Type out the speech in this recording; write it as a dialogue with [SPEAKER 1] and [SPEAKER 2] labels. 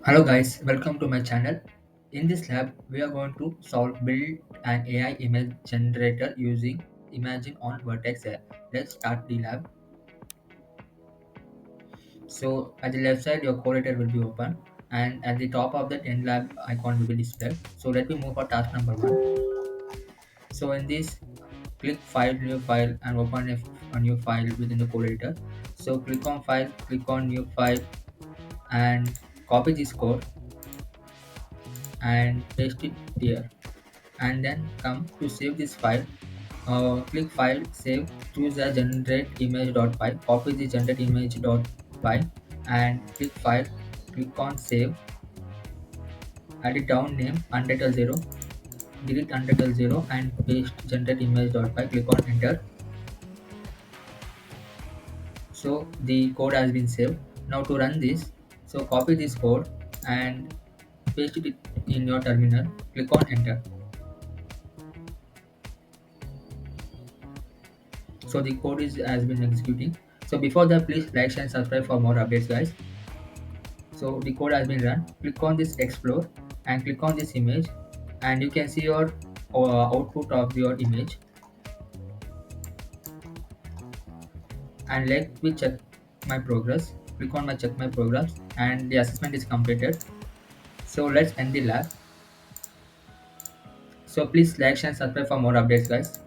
[SPEAKER 1] Hello guys, welcome to my channel. In this lab, we are going to build an AI image generator using Imagen on Vertex AI. Let's start the lab. So at the left side, your code editor will be open, and at the top of the end lab icon will be displayed. So let me move for task number one. So in this, click File, New File, and open a new file within the code editor. So click on File, click on New File, and copy this code and paste it here. And then come to save this file. Click File, Save, choose a generate image.py, copy the generate image.py, and click File, click on Save, add it down name untitled 0, delete untitled 0, and paste generate image.py, click on Enter. So the code has been saved. Now to run this, so copy this code and paste it in your terminal, click on Enter. So the code is has been executing. So before that, please like and subscribe for more updates, guys. So the code has been run. Click on this explore and click on this image, and you can see your output of your image. And let me check my progress. Click on my check my progress, and the assessment is completed. So let's end the lab. So please like and subscribe for more updates, guys.